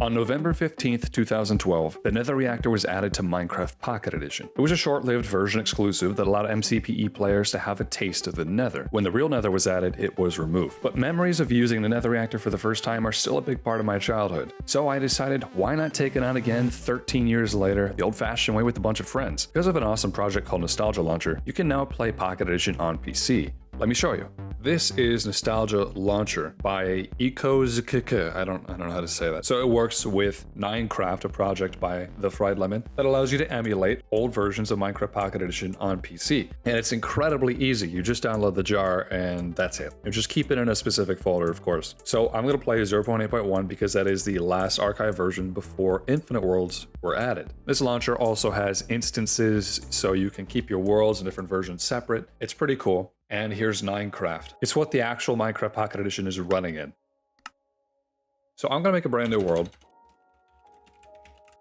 On November 15th, 2012, the Nether Reactor was added to Minecraft Pocket Edition. It was a short-lived version exclusive that allowed MCPE players to have a taste of the Nether. When the real Nether was added, it was removed. But memories of using the Nether Reactor for the first time are still a big part of my childhood. So I decided, why not take it on again 13 years later, the old-fashioned way with a bunch of friends? Because of an awesome project called Nostalgia Launcher, you can now play Pocket Edition on PC. Let me show you. This is Nostalgia Launcher by Ekozkk. I don't know how to say that. So it works with Minecraft, a project by The Fried Lemon that allows you to emulate old versions of Minecraft Pocket Edition on PC. And it's incredibly easy. You just download the jar and that's it. You just keep it in a specific folder, of course. So I'm going to play 0.8.1 because that is the last archive version before Infinite Worlds were added. This launcher also has instances, so you can keep your worlds in different versions separate. It's pretty cool. And here's Minecraft. It's what the actual Minecraft Pocket Edition is running in. So I'm gonna make a brand new world.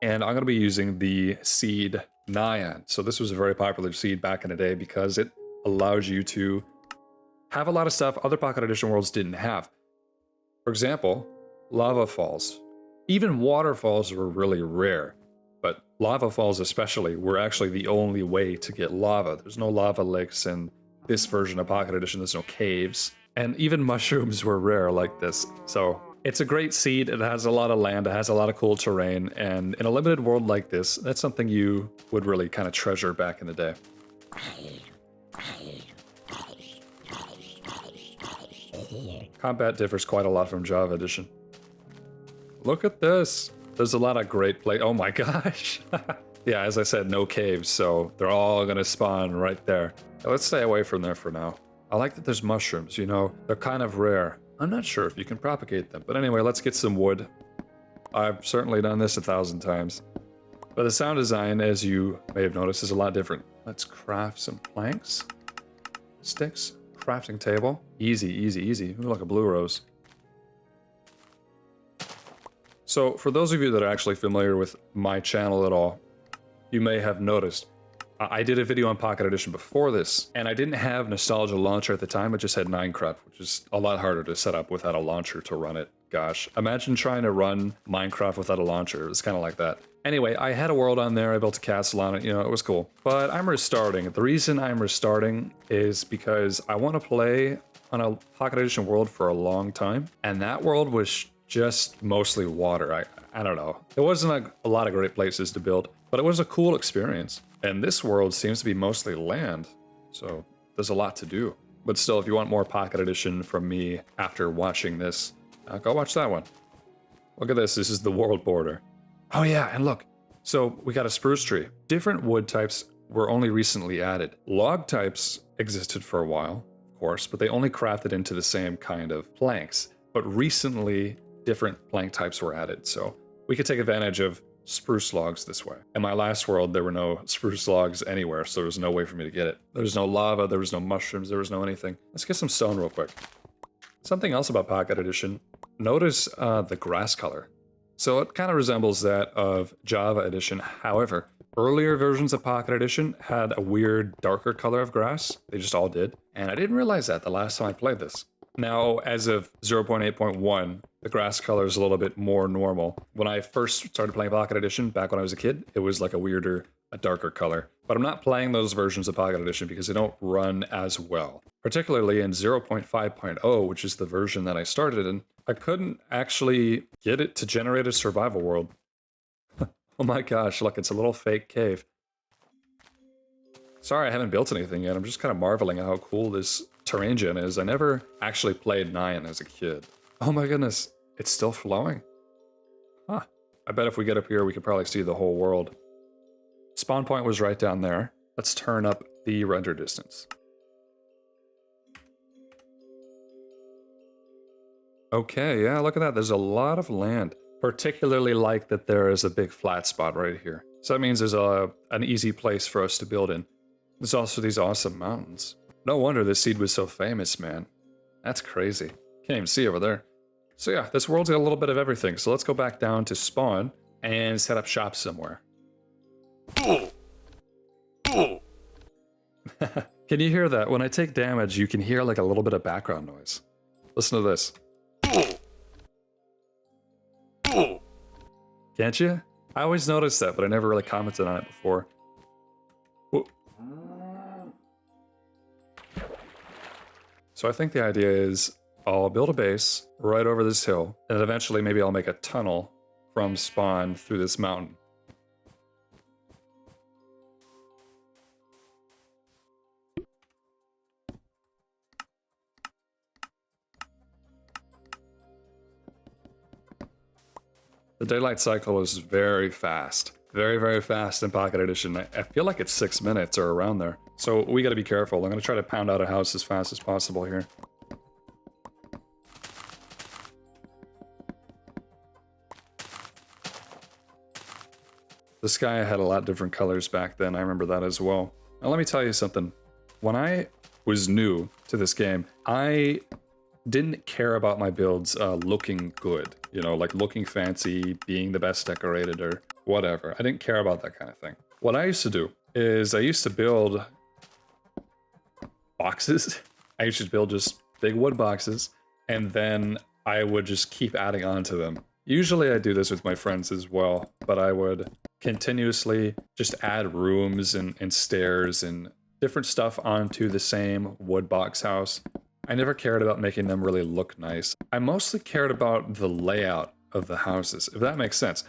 And I'm gonna be using the seed Nyan. So this was a very popular seed back in the day because it allows you to have a lot of stuff other Pocket Edition worlds didn't have. For example, lava falls. Even waterfalls were really rare. But lava falls especially were actually the only way to get lava. There's no lava lakes and this version of Pocket Edition, there's no caves. And even mushrooms were rare like this. So it's a great seed, it has a lot of land, it has a lot of cool terrain, and in a limited world like this, that's something you would really kind of treasure back in the day. Combat differs quite a lot from Java Edition. Look at this. There's a lot of great play. Oh my gosh. Yeah, as I said, no caves, so they're all gonna spawn right there. Let's stay away from there for now. I like that there's mushrooms, you know, they're kind of rare. I'm not sure if you can propagate them, but anyway, let's get some wood. I've certainly done this 1,000 times. But the sound design, as you may have noticed, is a lot different. Let's craft some planks, sticks, crafting table. Easy, easy, easy. Ooh, like a blue rose. So for those of you that are actually familiar with my channel at all, you may have noticed I did a video on Pocket Edition before this, and I didn't have Nostalgia Launcher at the time, I just had Minecraft, which is a lot harder to set up without a launcher to run it. Gosh, imagine trying to run Minecraft without a launcher, it's kind of like that. Anyway, I had a world on there, I built a castle on it, you know, it was cool. But I'm restarting. The reason I'm restarting is because I want to play on a Pocket Edition world for a long time, and that world was just mostly water. I don't know. There wasn't a lot of great places to build, but it was a cool experience. And this world seems to be mostly land, so there's a lot to do. But still, if you want more Pocket Edition from me after watching this, go watch that one. Look at this, this is the world border. Oh yeah, and look, so we got a spruce tree. Different wood types were only recently added. Log types existed for a while, of course, but they only crafted into the same kind of planks. But recently, different plank types were added, so we could take advantage of spruce logs this way. In my last world, there were no spruce logs anywhere, so there was no way for me to get it. There was no lava, there was no mushrooms, there was no anything. Let's get some stone real quick. Something else about Pocket Edition, notice the grass color. So it kind of resembles that of Java Edition. However, earlier versions of Pocket Edition had a weird darker color of grass. They just all did. And I didn't realize that the last time I played this. Now, as of 0.8.1, the grass color is a little bit more normal. When I first started playing Pocket Edition, back when I was a kid, it was like a darker color. But I'm not playing those versions of Pocket Edition because they don't run as well. Particularly in 0.5.0, which is the version that I started in, I couldn't actually get it to generate a survival world. Oh my gosh, look, it's a little fake cave. Sorry, I haven't built anything yet. I'm just kind of marveling at how cool this terrain gen is. I never actually played Nyan as a kid. Oh my goodness, it's still flowing. Huh. I bet if we get up here, we could probably see the whole world. Spawn point was right down there. Let's turn up the render distance. Okay, yeah, look at that. There's a lot of land. Particularly like that there is a big flat spot right here. So that means there's an easy place for us to build in. There's also these awesome mountains. No wonder this seed was so famous, man. That's crazy. Can't even see over there. So yeah, this world's got a little bit of everything. So let's go back down to spawn and set up shop somewhere. Can you hear that? When I take damage, you can hear like a little bit of background noise. Listen to this. Can't you? I always noticed that, but I never really commented on it before. Whoa. So I think the idea is I'll build a base right over this hill, and eventually maybe I'll make a tunnel from spawn through this mountain. The daylight cycle is very fast. Very, very fast in Pocket Edition. I feel like it's 6 minutes or around there. So we gotta be careful. I'm gonna try to pound out a house as fast as possible here. The sky had a lot different colors back then. I remember that as well. Now let me tell you something. When I was new to this game, I didn't care about my builds looking good. You know, like looking fancy, being the best decorated or whatever. I didn't care about that kind of thing. What I used to do is I used to build boxes. I used to build just big wood boxes, and then I would just keep adding on to them. Usually I do this with my friends as well, but I would continuously just add rooms and stairs and different stuff onto the same wood box house. I never cared about making them really look nice. I mostly cared about the layout of the houses, if that makes sense.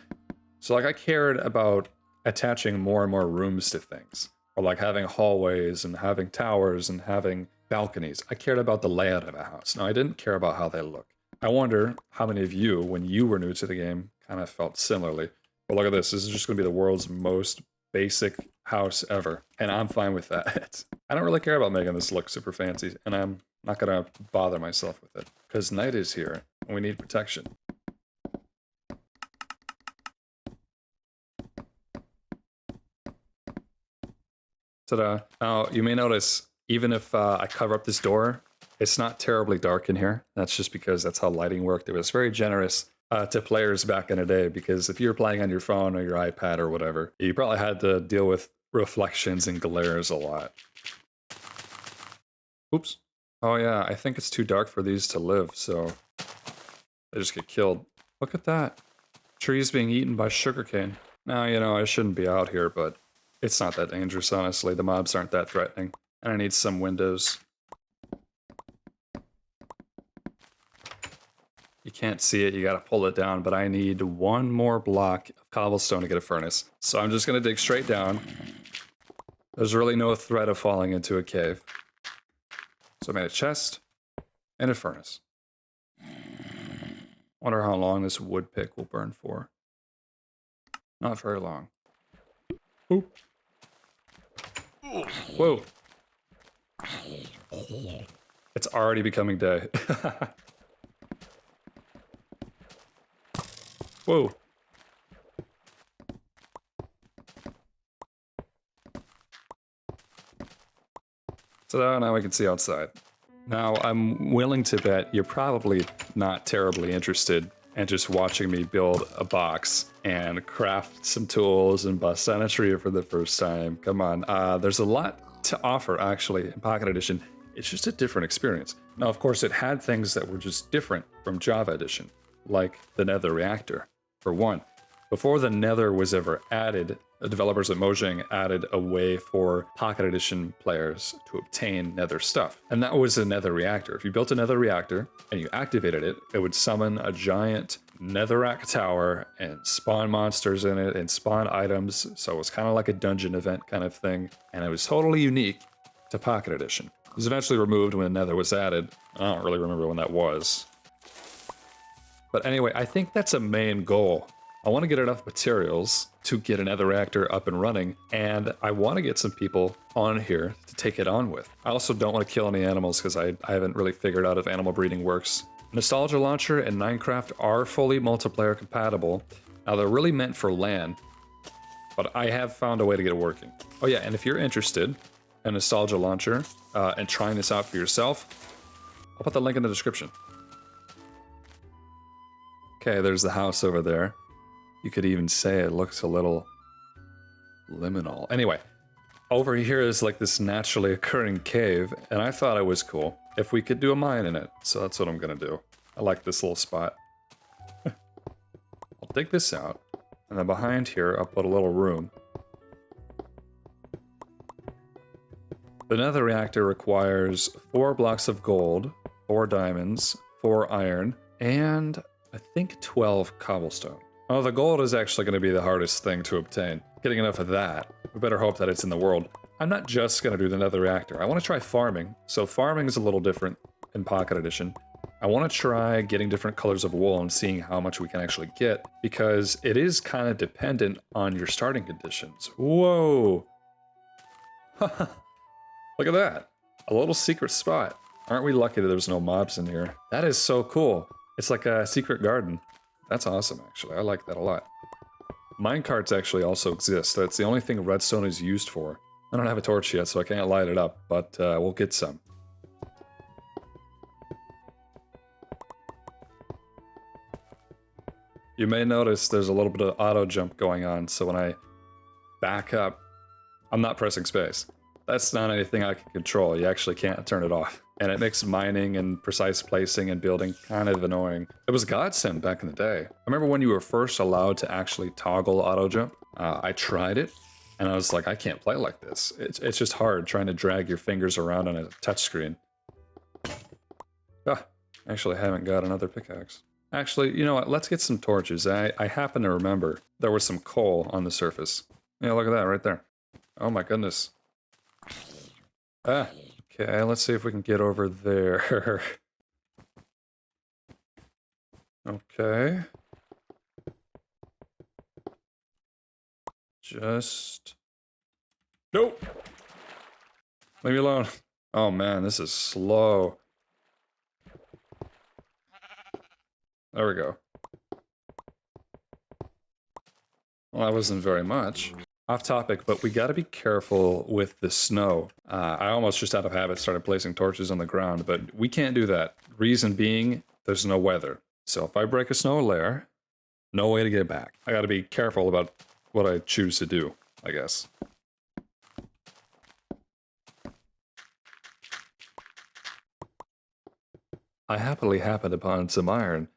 So like I cared about attaching more and more rooms to things, or like having hallways and having towers and having balconies. I cared about the layout of a house. Now I didn't care about how they look. I wonder how many of you, when you were new to the game, kind of felt similarly. But look at this. This is just going to be the world's most basic house ever. And I'm fine with that. I don't really care about making this look super fancy. And I'm not going to bother myself with it. Because night is here. And we need protection. Ta-da. Now, you may notice, even if I cover up this door, it's not terribly dark in here. That's just because that's how lighting worked. It was very generous to players back in the day, because if you were playing on your phone or your iPad or whatever, you probably had to deal with reflections and glares a lot. Oops. Oh yeah, I think it's too dark for these to live, so they just get killed. Look at that. Trees being eaten by sugarcane. Now, you know, I shouldn't be out here, but it's not that dangerous, honestly. The mobs aren't that threatening. And I need some windows. You can't see it, you gotta pull it down, but I need one more block of cobblestone to get a furnace. So I'm just gonna dig straight down. There's really no threat of falling into a cave. So I made a chest and a furnace. Wonder how long this wood pick will burn for. Not very long. Oop. Whoa. It's already becoming day. Whoa. So now we can see outside. Now, I'm willing to bet you're probably not terribly interested in just watching me build a box and craft some tools and bust down a tree for the first time. Come on. There's a lot to offer, actually, in Pocket Edition. It's just a different experience. Now, of course, it had things that were just different from Java Edition, like the Nether Reactor. For one, before the Nether was ever added, the developers at Mojang added a way for Pocket Edition players to obtain Nether stuff. And that was a Nether Reactor. If you built a Nether Reactor and you activated it, it would summon a giant netherrack tower and spawn monsters in it and spawn items. So it was kind of like a dungeon event kind of thing. And it was totally unique to Pocket Edition. It was eventually removed when the Nether was added. I don't really remember when that was. But anyway, I think that's a main goal. I want to get enough materials to get a Nether Reactor up and running, and I want to get some people on here to take it on with. I also don't want to kill any animals because I haven't really figured out if animal breeding works. Nostalgia Launcher and Minecraft are fully multiplayer compatible. Now, they're really meant for LAN, but I have found a way to get it working. Oh yeah, and if you're interested in Nostalgia Launcher and trying this out for yourself, I'll put the link in the description. Okay, there's the house over there. You could even say it looks a little liminal. Anyway, over here is like this naturally occurring cave, and I thought it was cool if we could do a mine in it. So that's what I'm gonna do. I like this little spot. I'll dig this out. And then behind here, I'll put a little room. The Nether Reactor requires 4 blocks of gold, 4 diamonds, 4 iron, and I think 12 cobblestone. Oh, the gold is actually going to be the hardest thing to obtain. Getting enough of that, we better hope that it's in the world. I'm not just going to do the Nether Reactor. I want to try farming. So farming is a little different in Pocket Edition. I want to try getting different colors of wool and seeing how much we can actually get, because it is kind of dependent on your starting conditions. Whoa! Look at that! A little secret spot. Aren't we lucky that there's no mobs in here? That is so cool. It's like a secret garden. That's awesome, actually. I like that a lot. Minecarts actually also exist. That's the only thing redstone is used for. I don't have a torch yet, so I can't light it up, but we'll get some. You may notice there's a little bit of auto jump going on, so when I back up, I'm not pressing space. That's not anything I can control. You actually can't turn it off. And it makes mining and precise placing and building kind of annoying. It was godsend back in the day. I remember when you were first allowed to actually toggle auto jump. I tried it, and I was like, I can't play like this. It's just hard trying to drag your fingers around on a touchscreen. Ah, actually I haven't got another pickaxe. Actually, you know what? Let's get some torches. I happen to remember there was some coal on the surface. Yeah, look at that right there. Oh my goodness. Ah, okay, let's see if we can get over there. Okay. Just... Nope! Leave me alone. Oh man, this is slow. There we go. Well, that wasn't very much. Off topic, but we gotta be careful with the snow. I almost just out of habit started placing torches on the ground, but we can't do that. Reason being, there's no weather. So if I break a snow layer, no way to get it back. I gotta be careful about what I choose to do, I guess. I happily happened upon some iron.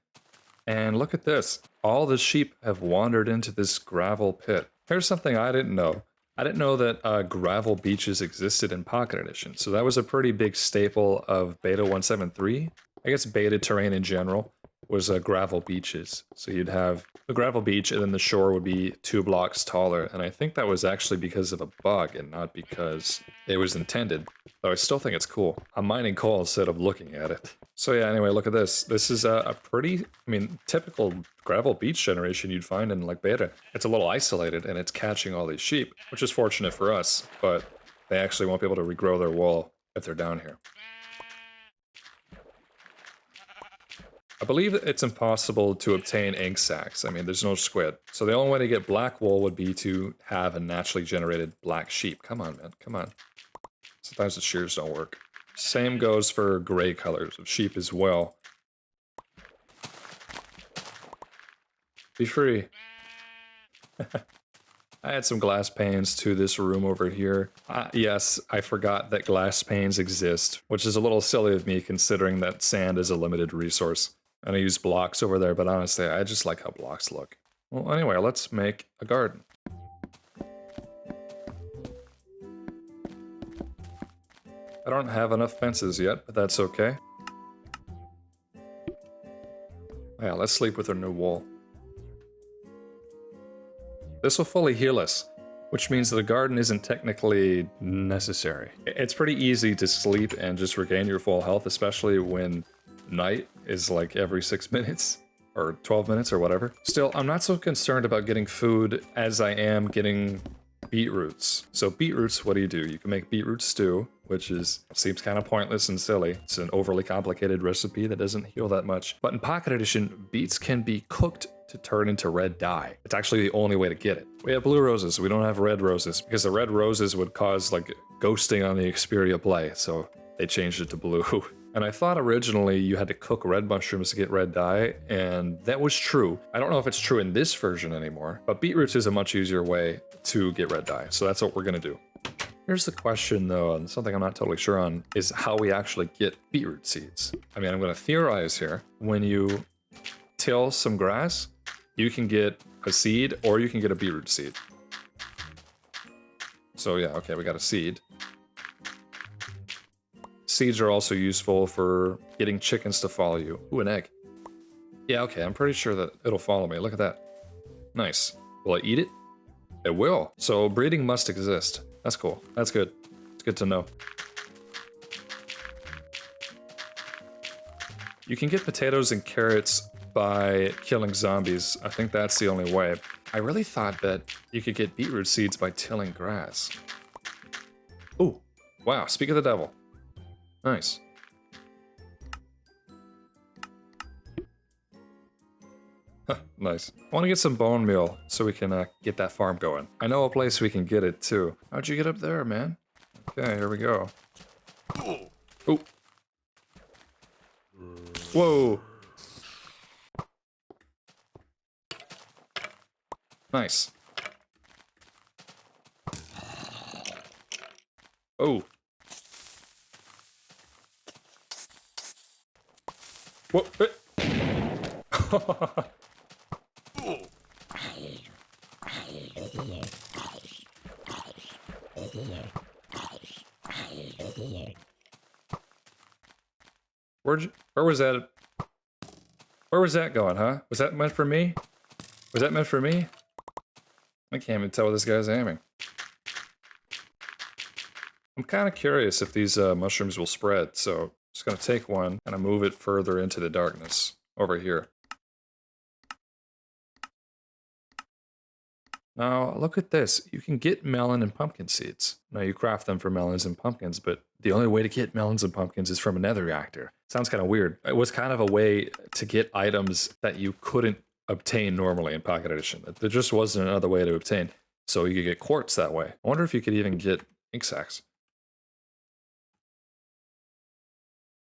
And look at this. All the sheep have wandered into this gravel pit. Here's something I didn't know. I didn't know that gravel beaches existed in Pocket Edition. So that was a pretty big staple of Beta 173. I guess beta terrain in general was gravel beaches. So you'd have a gravel beach and then the shore would be 2 blocks taller. And I think that was actually because of a bug and not because it was intended. Though I still think it's cool. I'm mining coal instead of looking at it. So yeah, anyway, look at this. This is a pretty, typical gravel beach generation you'd find in like beta. It's a little isolated and it's catching all these sheep, which is fortunate for us, but they actually won't be able to regrow their wool if they're down here. I believe it's impossible to obtain ink sacs. There's no squid. So the only way to get black wool would be to have a naturally generated black sheep. Come on, man, come on. Sometimes the shears don't work. Same goes for gray colors of sheep as well. Be free. I had some glass panes to this room over here. Yes, I forgot that glass panes exist, which is a little silly of me considering that sand is a limited resource. And I use blocks over there, but honestly, I just like how blocks look. Well, anyway, let's make a garden. I don't have enough fences yet, but that's okay. Yeah, let's sleep with our new wool. This will fully heal us, which means the garden isn't technically necessary. It's pretty easy to sleep and just regain your full health, especially when night is like every 6 minutes or 12 minutes or whatever. Still, I'm not so concerned about getting food as I am getting beetroots. So beetroots, what do? You can make beetroot stew, which seems kind of pointless and silly. It's an overly complicated recipe that doesn't heal that much. But in Pocket Edition, beets can be cooked to turn into red dye. It's actually the only way to get it. We have blue roses, we don't have red roses, because the red roses would cause like ghosting on the Xperia Play, so they changed it to blue. And I thought originally you had to cook red mushrooms to get red dye, and that was true. I don't know if it's true in this version anymore, but beetroots is a much easier way to get red dye, so that's what we're gonna do. Here's the question though, and something I'm not totally sure on, is how we actually get beetroot seeds. I'm gonna theorize here. When you till some grass, you can get a seed or you can get a beetroot seed. So yeah, okay, we got a seed. Seeds are also useful for getting chickens to follow you. Ooh, an egg. Yeah, okay, I'm pretty sure that it'll follow me. Look at that. Nice. Will I eat it? It will. So breeding must exist. That's cool. That's good. It's good to know. You can get potatoes and carrots by killing zombies. I think that's the only way. I really thought that you could get beetroot seeds by tilling grass. Ooh, wow, speak of the devil. Nice. Huh, nice. I want to get some bone meal so we can get that farm going. I know a place we can get it too. How'd you get up there, man? Okay, here we go. Ooh. Whoa. Nice. Oh. Whoa. Where was that? Where was that going, huh? Was that meant for me? Was that meant for me? I can't even tell where this guy's aiming. I'm kind of curious if these mushrooms will spread, so I'm just going to take one and I move it further into the darkness over here. Now, look at this. You can get melon and pumpkin seeds. Now, you craft them for melons and pumpkins, but the only way to get melons and pumpkins is from a nether reactor. Sounds kind of weird. It was kind of a way to get items that you couldn't obtain normally in Pocket Edition. There just wasn't another way to obtain. So you could get quartz that way. I wonder if you could even get ink sacs.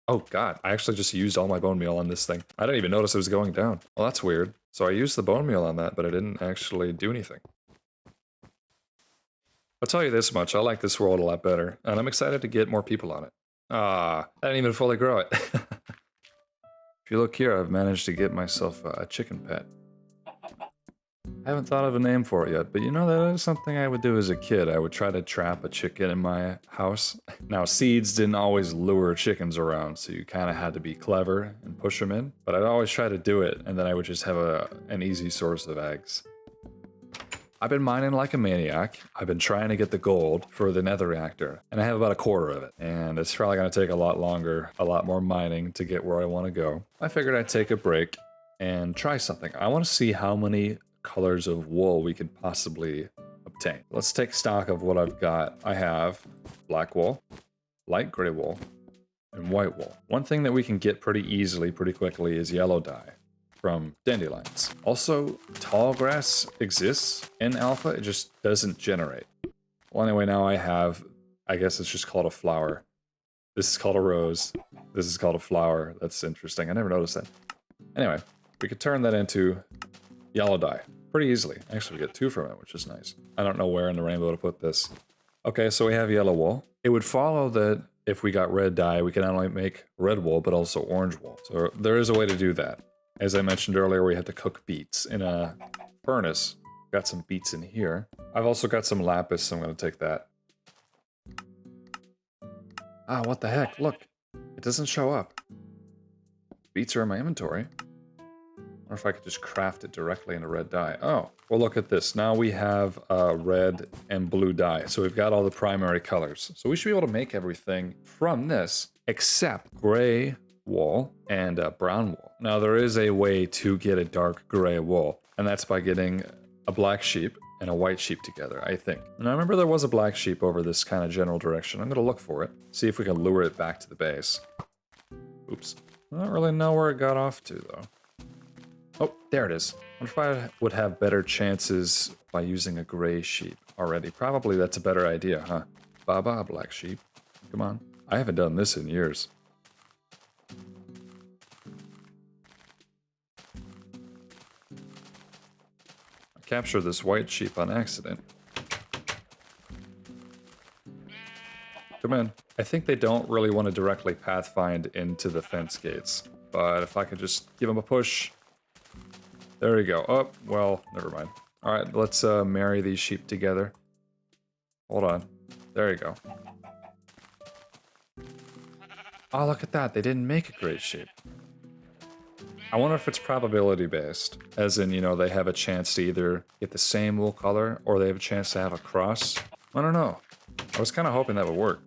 Oh god, I actually just used all my bone meal on this thing. I didn't even notice it was going down. Well, that's weird. So I used the bone meal on that, but I didn't actually do anything. I'll tell you this much, I like this world a lot better, and I'm excited to get more people on it. Ah, I didn't even fully grow it. If you look here, I've managed to get myself a chicken pet. I haven't thought of a name for it yet, but you know, that is something I would do as a kid. I would try to trap a chicken in my house. Now, seeds didn't always lure chickens around, so you kind of had to be clever and push them in. But I'd always try to do it, and then I would just have an easy source of eggs. I've been mining like a maniac. I've been trying to get the gold for the Nether Reactor, and I have about a quarter of it. And it's probably going to take a lot longer, a lot more mining to get where I want to go. I figured I'd take a break and try something. I want to see how many colors of wool we could possibly obtain. Let's take stock of what I've got. I have black wool, light gray wool, and white wool. One thing that we can get pretty easily, pretty quickly is yellow dye from dandelions. Also, tall grass exists in alpha, it just doesn't generate. Well, anyway, now I have, I guess it's just called a flower. This is called a rose. This is called a flower. That's interesting. I never noticed that. Anyway, we could turn that into yellow dye pretty easily. Actually, we get 2 from it, which is nice. I don't know where in the rainbow to put this. Okay, so we have yellow wool. It would follow that if we got red dye, we can not only make red wool, but also orange wool. So there is a way to do that. As I mentioned earlier, we had to cook beets in a furnace. Got some beets in here. I've also got some lapis, so I'm going to take that. Ah, what the heck? Look, it doesn't show up. Beets are in my inventory. Or if I could just craft it directly into red dye. Oh, well, look at this. Now we have red and blue dye. So we've got all the primary colors. So we should be able to make everything from this, except gray wool and brown wool. Now there is a way to get a dark gray wool, and that's by getting a black sheep and a white sheep together, I think. And I remember there was a black sheep over this kind of general direction. I'm gonna look for it, see if we can lure it back to the base. Oops. I don't really know where it got off to, though. Oh, there it is. I wonder if I would have better chances by using a gray sheep already. Probably that's a better idea, huh? Baba, black sheep. Come on. I haven't done this in years. I captured this white sheep on accident. Come in. I think they don't really want to directly pathfind into the fence gates. But if I could just give them a push... There we go. Oh, well, never mind. All right, let's marry these sheep together. Hold on. There you go. Oh, look at that. They didn't make a great sheep. I wonder if it's probability based, as in, you know, they have a chance to either get the same wool color or they have a chance to have a cross. I don't know. I was kind of hoping that would work.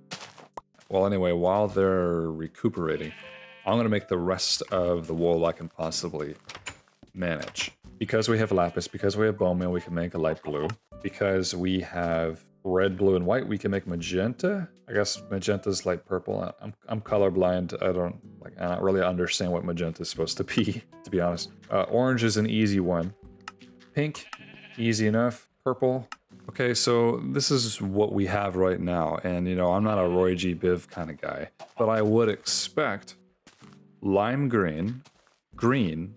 Well, anyway, while they're recuperating, I'm going to make the rest of the wool I can possibly manage. Because we have lapis, because we have bone meal, we can make a light blue. Because we have red, blue, and white, we can make magenta. I guess magenta's light purple. I'm colorblind. I don't really understand what magenta is supposed to be honest. Orange is an easy one. Pink, easy enough. Purple. Okay, so this is what we have right now. And, you know, I'm not a Roy G. Biv kind of guy. But I would expect lime green, green,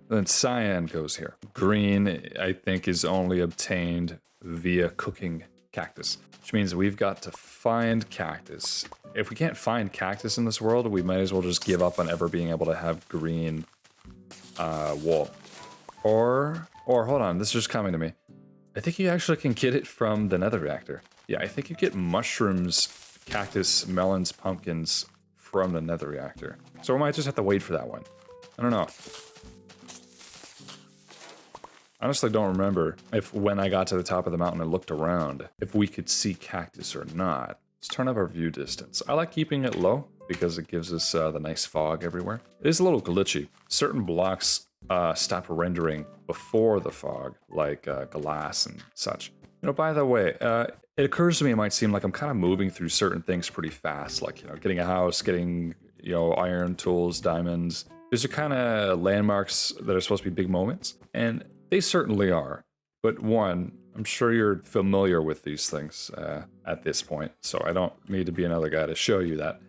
then cyan goes here. Green, I think, is only obtained via cooking cactus, which means we've got to find cactus. If we can't find cactus in this world, we might as well just give up on ever being able to have green wool. Or hold on, this is just coming to me. I think you actually can get it from the Nether Reactor. Yeah, I think you get mushrooms, cactus, melons, pumpkins from the Nether Reactor. So we might just have to wait for that one. I don't know. Honestly, don't remember if when I got to the top of the mountain and looked around, if we could see cactus or not. Let's turn up our view distance. I like keeping it low because it gives us the nice fog everywhere. It is a little glitchy. Certain blocks stop rendering before the fog, like glass and such. You know, by the way, it occurs to me it might seem like I'm kind of moving through certain things pretty fast, like, you know, getting a house, getting, you know, iron tools, diamonds. These are kind of landmarks that are supposed to be big moments, and they certainly are. But one, I'm sure you're familiar with these things at this point, so I don't need to be another guy to show you that.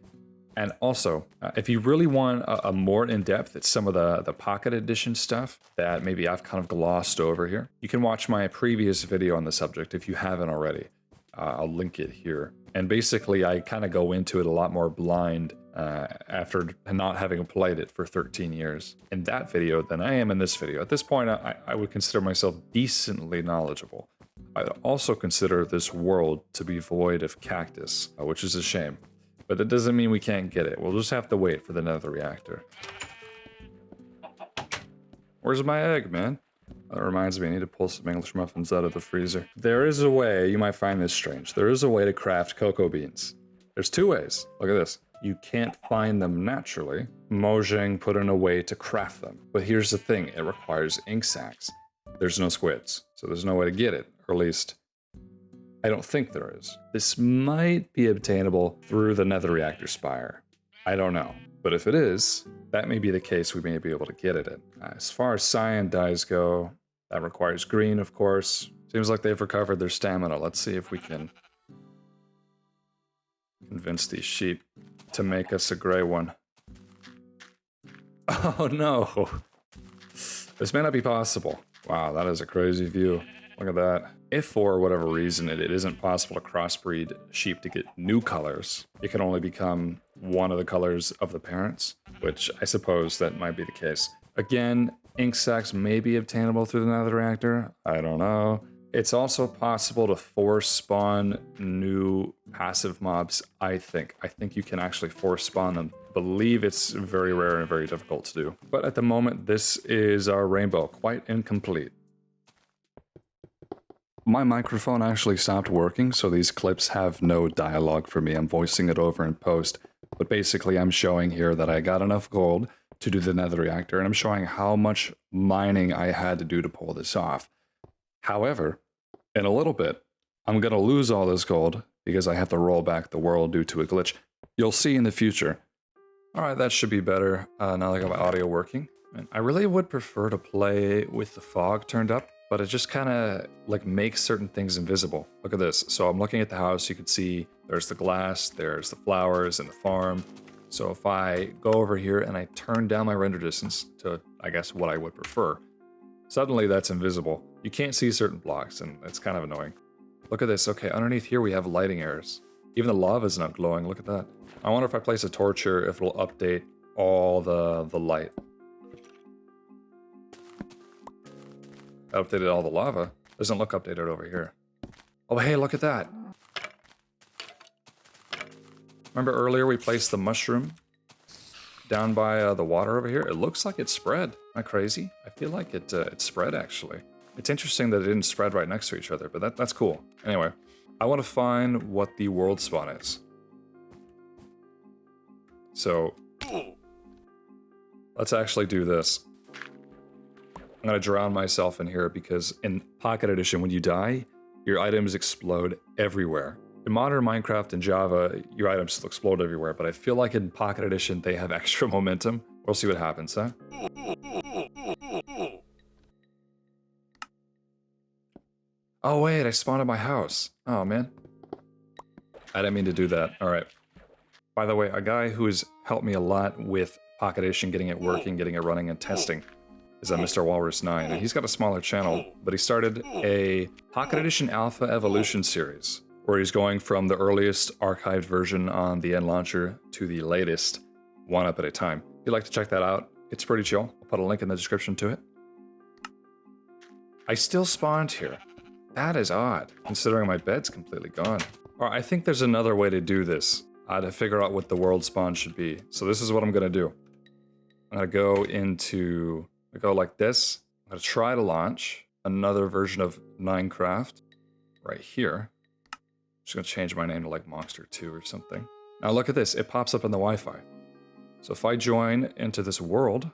And also, if you really want a more in-depth at some of the Pocket Edition stuff that maybe I've kind of glossed over here, you can watch my previous video on the subject if you haven't already. I'll link it here. And basically, I kind of go into it a lot more blind after not having played it for 13 years in that video than I am in this video. At this point, I would consider myself decently knowledgeable. I also consider this world to be void of cactus, which is a shame. But that doesn't mean we can't get it. We'll just have to wait for the Nether Reactor. Where's my egg, man? That reminds me, I need to pull some English muffins out of the freezer. There is a way, you might find this strange, there is a way to craft cocoa beans. There's two ways. Look at this. You can't find them naturally. Mojang put in a way to craft them. But here's the thing, it requires ink sacs. There's no squids, so there's no way to get it, or at least I don't think there is. This might be obtainable through the Nether Reactor Spire. I don't know. But if it is, that may be the case we may be able to get it in. As far as cyan dyes go, that requires green, of course. Seems like they've recovered their stamina. Let's see if we can convince these sheep to make us a gray one. Oh no! This may not be possible. Wow, that is a crazy view. Look at that. If for whatever reason it isn't possible to crossbreed sheep to get new colors, it can only become one of the colors of the parents, which I suppose that might be the case. Again, ink sacs may be obtainable through the Nether Reactor. I don't know. It's also possible to force spawn new passive mobs, I think. I think you can actually force spawn them. I believe it's very rare and very difficult to do. But at the moment, this is our rainbow, quite incomplete. My microphone actually stopped working, so these clips have no dialogue for me. I'm voicing it over in post. But basically, I'm showing here that I got enough gold to do the Nether Reactor, and I'm showing how much mining I had to do to pull this off. However, in a little bit, I'm going to lose all this gold because I have to roll back the world due to a glitch. You'll see in the future. Alright, that should be better now that I got my audio working. And I really would prefer to play with the fog turned up, but it just kind of like makes certain things invisible. Look at this. So I'm looking at the house, you can see there's the glass, there's the flowers and the farm. So if I go over here and I turn down my render distance to, I guess, what I would prefer, suddenly that's invisible. You can't see certain blocks, and it's kind of annoying. Look at this. Okay, underneath here we have lighting errors. Even the lava's not glowing. Look at that. I wonder if I place a torch here, if it'll update all the light. Updated all the lava. Doesn't look updated over here. Oh, hey, look at that. Remember earlier we placed the mushroom down by the water over here? It looks like it spread. Am I crazy? I feel like it spread, actually. It's interesting that it didn't spread right next to each other, but that's cool. Anyway, I want to find what the world spawn is. So, let's actually do this. I'm going to drown myself in here because in Pocket Edition, when you die, your items explode everywhere. In modern Minecraft and Java, your items still explode everywhere, but I feel like in Pocket Edition, they have extra momentum. We'll see what happens, huh? Oh wait, I spawned at my house. Oh man. I didn't mean to do that. Alright. By the way, a guy who has helped me a lot with Pocket Edition, getting it working, getting it running, and testing is Mr. Walrus9. And he's got a smaller channel, but he started a Pocket Edition Alpha Evolution series, where he's going from the earliest archived version on the End Launcher to the latest, one up at a time. If you'd like to check that out, it's pretty chill. I'll put a link in the description to it. I still spawned here. That is odd, considering my bed's completely gone. Alright, I think there's another way to do this, to figure out what the world spawn should be. So this is what I'm gonna do. I'm gonna go like this. I'm gonna try to launch another version of Minecraft right here. Just gonna change my name to like Monster 2 or something. Now look at this, it pops up on the Wi-Fi. So if I join into this world,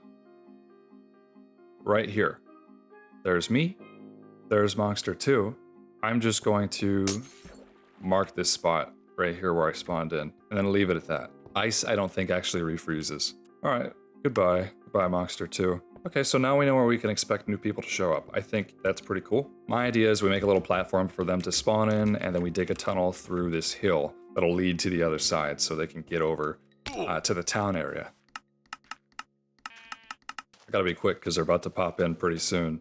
right here, there's me, there's Monster 2. I'm just going to mark this spot right here where I spawned in, and then leave it at that. Ice, I don't think actually refreezes. All right, goodbye. Goodbye, Monster 2. Okay, so now we know where we can expect new people to show up. I think that's pretty cool. My idea is we make a little platform for them to spawn in, and then we dig a tunnel through this hill that'll lead to the other side so they can get over to the town area. I gotta be quick because they're about to pop in pretty soon.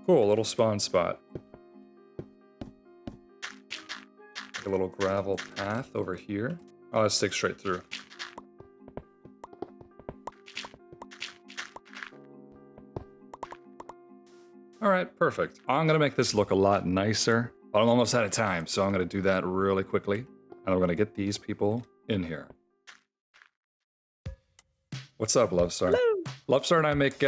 Cool, little spawn spot. A little gravel path over here. Oh, let's stick straight through. Alright, perfect. I'm gonna make this look a lot nicer, but I'm almost out of time, so I'm gonna do that really quickly. And we're gonna get these people in here. What's up, Lovestar? Hello. Lovestar and I make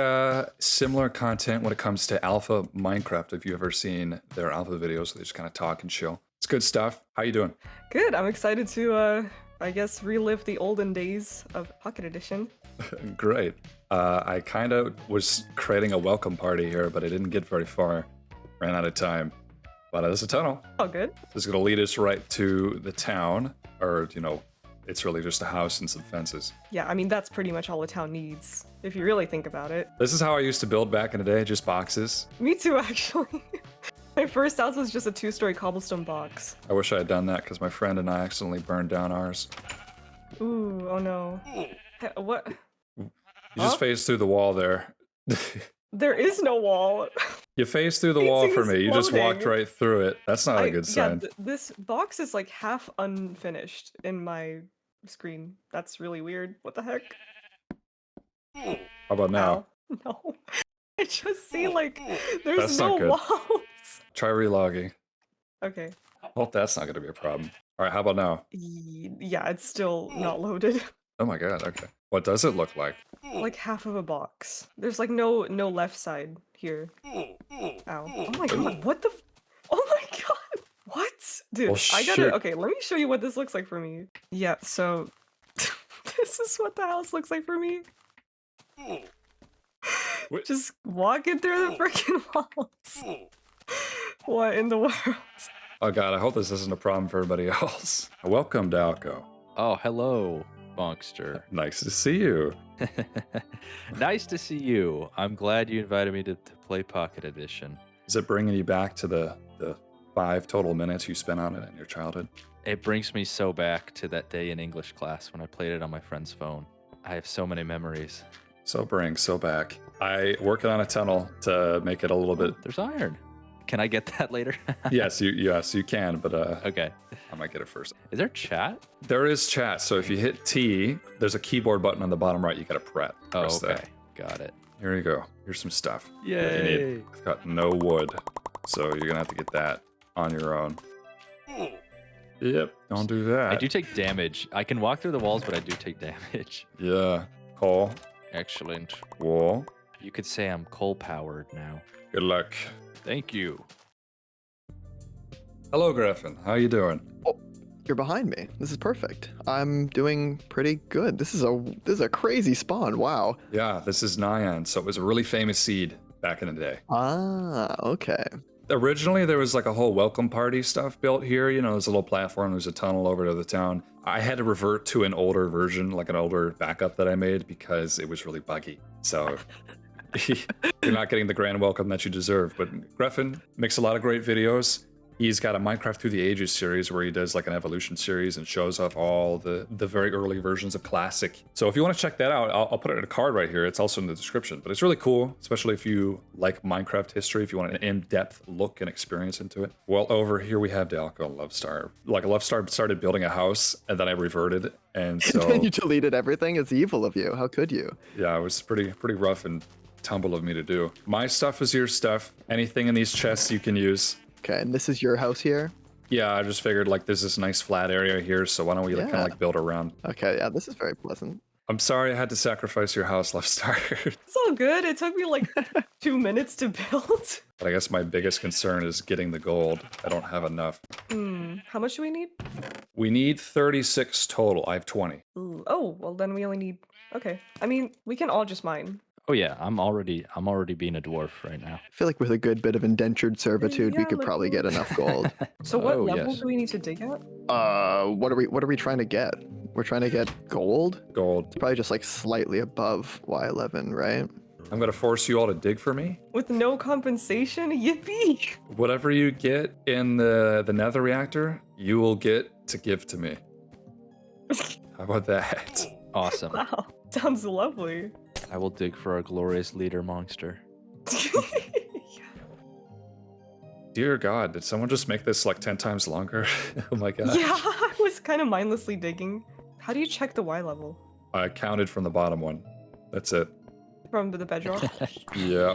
similar content when it comes to alpha Minecraft. If you've ever seen their alpha videos, they just kind of talk and chill. It's good stuff. How you doing? Good. I'm excited to, I guess, relive the olden days of Pocket Edition. Great. I kind of was creating a welcome party here, but I didn't get very far. Ran out of time. But there's a tunnel. Oh, good. This is going to lead us right to the town, or, you know, it's really just a house and some fences. Yeah, I mean, that's pretty much all a town needs, if you really think about it. This is how I used to build back in the day, just boxes. Me too, actually. My first house was just a 2-story cobblestone box. I wish I had done that because my friend and I accidentally burned down ours. Ooh, oh no. Hey, what? You just phased through the wall there. There is no wall. You phased through the wall for me. You just walked right through it. That's not a good sign. Yeah, this box is like half unfinished in my screen. That's really weird. What the heck? How about now? Ow. No. I just see like there's That's no not good. walls. Try relogging. Okay. Hope that's not going to be a problem. All right, how about now? Yeah, it's still not loaded. Oh my god, okay. What does it look like? Like half of a box. There's like no left side here. Ow. Oh my god, what the oh my god! What? Dude, Well, I shit. gotta okay, let me show you what this looks like for me. Yeah, so this is what the house looks like for me. Wait. Just walking through the freaking walls. What in the world? Oh god, I hope this isn't a problem for everybody else. Welcome, Dalco. Oh, hello, Bonkster. Nice to see you. Nice to see you. I'm glad you invited me to play Pocket Edition. Is it bringing you back to the 5 total minutes you spent on it in your childhood? It brings me so back to that day in English class when I played it on my friend's phone. I have so many memories. So back. I working on a tunnel to make it a little bit. There's iron. Can I get that later? Yes, you can, but Okay. I might get it first. Is there chat? There is chat, so if you hit T, there's a keyboard button on the bottom right. You gotta press Oh, okay. that. Got it. Here you go. Here's some stuff. that you Yay. need. I've got no wood, so you're gonna have to get that on your own. Yep. Don't do that. I do take damage. I can walk through the walls, but I do take damage. Yeah. Coal. Excellent. Wall. You could say I'm coal-powered now. Good luck. Thank you. Hello, Griffin. How you doing? Oh, you're behind me. This is perfect. I'm doing pretty good. This is a crazy spawn. Wow. Yeah, this is Nyan. So it was a really famous seed back in the day. Ah, okay. Originally, there was like a whole welcome party stuff built here. You know, there's a little platform. There's a tunnel over to the town. I had to revert to an older version, like an older backup that I made because it was really buggy. So you're not getting the grand welcome that you deserve. But Griffin makes a lot of great videos. He's got a Minecraft Through the Ages series where he does like an evolution series and shows off all the very early versions of Classic. So if you want to check that out, I'll put it in a card right here. It's also in the description. But it's really cool, especially if you like Minecraft history, if you want an in-depth look and experience into it. Well, over here we have Dalco Lovestar. Like Lovestar started building a house and then I reverted. And so And then you deleted everything? It's evil of you. How could you? yeah, it was pretty rough and tumble of me to do. My stuff is your stuff. Anything in these chests you can use. Okay, and this is your house here? Yeah, I just figured like there's this nice flat area here, so why don't we kind Yeah. of like build around? Okay, yeah, this is very pleasant. I'm sorry I had to sacrifice your house, Lovestar. It's all good. It took me like 2 minutes to build. But I guess my biggest concern is getting the gold. I don't have enough. How much do we need? We need 36 total. I have 20. Ooh, oh, well then we only need. Okay. I mean, we can all just mine. Oh yeah, I'm already being a dwarf right now. I feel like with a good bit of indentured servitude, we Yeah, could like- probably get enough gold. So what Oh, level yes. do we need to dig at? What are we trying to get? We're trying to get gold? Gold. It's probably just like slightly above Y11, right? I'm gonna force you all to dig for me. With no compensation? Yippee! Whatever you get in the Nether Reactor, you will get to give to me. How about that? Awesome. Wow. Sounds lovely. I will dig for our glorious leader monster. Dear God, did someone just make this like 10 times longer? Oh my God. Yeah, I was kind of mindlessly digging. How do you check the Y level? I counted from the bottom one. That's it. From the bedrock? Yeah.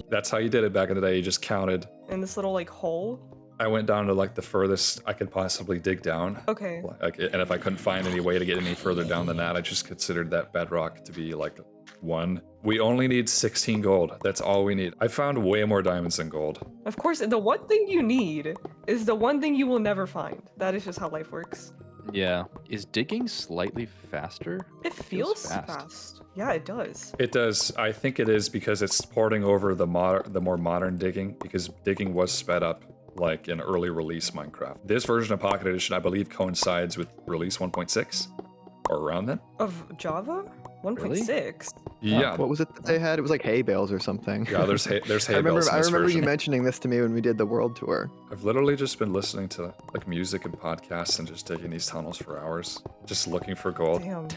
That's how you did it back in the day. You just counted. In this little like hole? I went down to like the furthest I could possibly dig down. Okay. Like, and if I couldn't find any way to get any further down than that, I just considered that bedrock to be like 1. We only need 16 gold. That's all we need. I found way more diamonds than gold. Of course, the one thing you need is the one thing you will never find. That is just how life works. Yeah. Is digging slightly faster? It feels fast. Yeah, it does. It does. I think it is because it's porting over the more modern digging, because digging was sped up like in early release Minecraft. This version of Pocket Edition, I believe, coincides with release 1.6 or around then. Of Java? 1.6? Yeah. What was it that they had? It was like hay bales or something. Yeah, there's hay I bales remember, in I this remember you version. mentioning this to me when we did the world tour. I've literally just been listening to like music and podcasts and just digging these tunnels for hours, just looking for gold. Damn.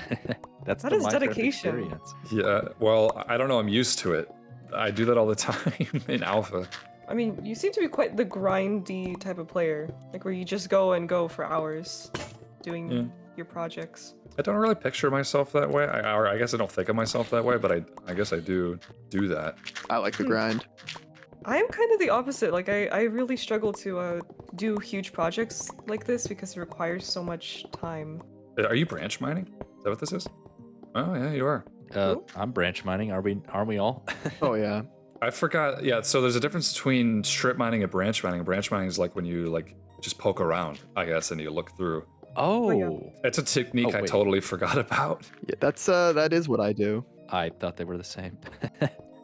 That's That the is Minecraft dedication. experience. Yeah, well, I don't know. I'm used to it. I do that all the time in alpha. I mean, you seem to be quite the grindy type of player. Like where you just go and go for hours doing your projects. I don't really picture myself that way. Or I guess I don't think of myself that way, but I guess I do that. I like the grind. I am kind of the opposite. Like I really struggle to do huge projects like this because it requires so much time. Are you branch mining? Is that what this is? Oh yeah, you are. I'm branch mining. Aren't we all? Oh yeah. I forgot. Yeah, so there's a difference between strip mining and branch mining. Branch mining is like when you like just poke around, I guess, and you look through. Oh, It's a technique I wait. totally forgot about. Yeah, that is what I do. I thought they were the same.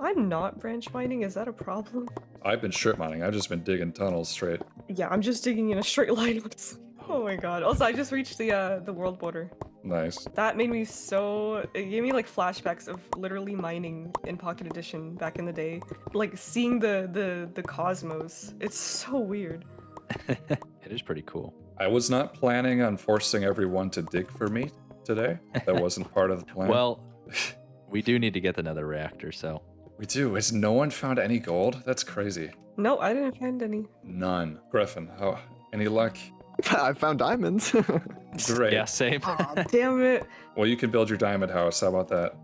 I'm not branch mining. Is that a problem? I've been strip mining. I've just been digging tunnels straight. Yeah, I'm just digging in a straight line. Honestly. Oh my god. Also, I just reached the world border. Nice. That made me so. It gave me like flashbacks of literally mining in Pocket Edition back in the day. Like seeing the cosmos. It's so weird. It is pretty cool. I was not planning on forcing everyone to dig for me today. That wasn't part of the plan. Well, we do need to get the Nether Reactor, so We do. Has no one found any gold? That's crazy. No, I didn't find any. None. Griffin, how? Any luck? I found diamonds. Great. Yeah, same. Aw, damn it. Well, you can build your diamond house. How about that?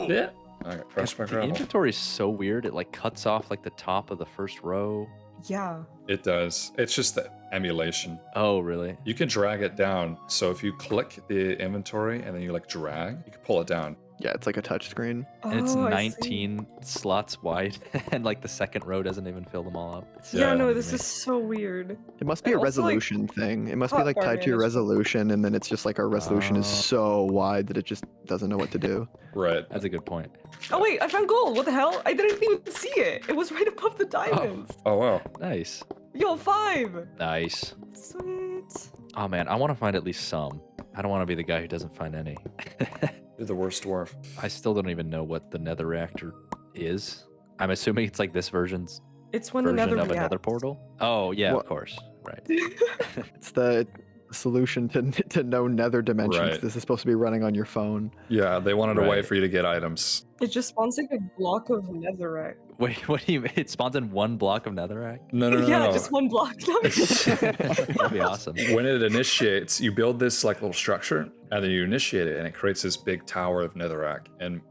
Yeah. I got crushed by The gravel. inventory's so weird. It like cuts off like the top of the first row. Yeah. It does. It's just the emulation. Oh, really? You can drag it down. So if you click the inventory and then you like drag, you can pull it down. Yeah, it's like a touchscreen. And it's Oh, I see. 19 slots wide, and like the second row doesn't even fill them all up. It's Yeah, Yeah, no, weird to this me. is so weird. It must be And a also, like, resolution thing. It must be like platform tied to your management. resolution, and then it's just like our resolution is Oh. so wide that it just doesn't know what to do. Right. That's a good point. Oh wait, I found gold. What the hell? I didn't even see it. It was right above the diamonds. Oh, wow. Nice. Yo, 5. Nice. Sweet. Oh man, I want to find at least some. I don't want to be the guy who doesn't find any. You're the worst dwarf. I still don't even know what the Nether Reactor is. I'm assuming it's like this version's It's when the version nether of a Nether reacts. portal. Oh yeah, What- of course. Right. It's the solution to no nether dimensions. Right. This is supposed to be running on your phone. Yeah, they wanted a way Right. for you to get items. It just spawns like a block of netherrack. Wait, what do you mean? It spawns in one block of Netherrack? No, no, no, Yeah, no. just one block. That'd be awesome. When it initiates, you build this like little structure, and then you initiate it, and it creates this big tower of netherrack. And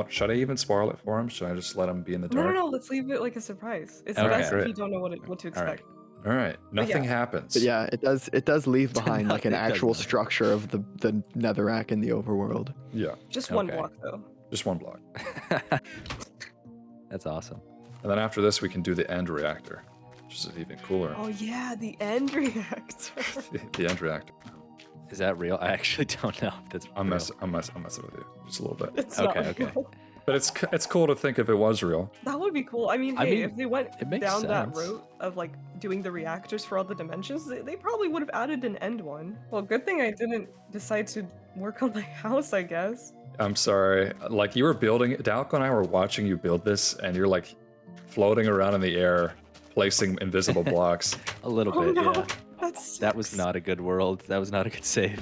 should I even spoil it for him? Should I just let him be in the No, dark? no, no. Let's leave it like a surprise. It's Okay. best if Great. you don't know what to All right. expect. All right, nothing yeah. happens. But yeah, it does leave behind like an It does actual not. structure of the netherrack in the overworld. Yeah, Just one Okay. block though. just one block. That's awesome. And then after this, we can do the end reactor, which is even cooler. Oh yeah, the end reactor. The end reactor. Is that real? I actually don't know if that's real. I'm messing with you just a little bit. It's Okay, not okay. real. But it's cool to think if it was real. That would be cool. I mean, I hey, mean, if they went it makes down that sense. route of like doing the reactors for all the dimensions, they probably would have added an end one. Well, good thing I didn't decide to work on my house, I guess. I'm sorry. Like you were building, Dalco and I were watching you build this, and you're like floating around in the air, placing invisible blocks. A little Oh bit, no, yeah. That was sucks. not a good world. That was not a good save.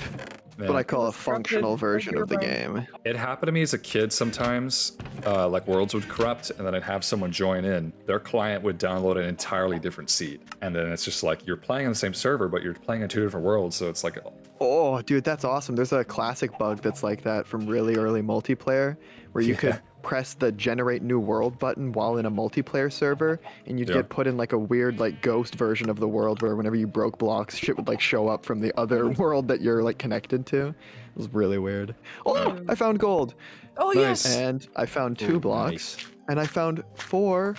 Man, What I call a Constructed functional version of the regular game. it happened to me as a kid sometimes. Like worlds would corrupt, and then I'd have someone join in. Their client would download an entirely different seed, and then it's just like you're playing on the same server, but you're playing in 2 different worlds. So it's like, Oh, dude, that's awesome. There's a classic bug that's like that from really early multiplayer where you Yeah. could press the generate new world button while in a multiplayer server and you'd Yeah. get put in like a weird like ghost version of the world where whenever you broke blocks, shit would like show up from the other world that you're like connected to. It was really weird. Oh, I found gold. Oh Nice. yes. And I found 2 Ooh, blocks. And I found 4.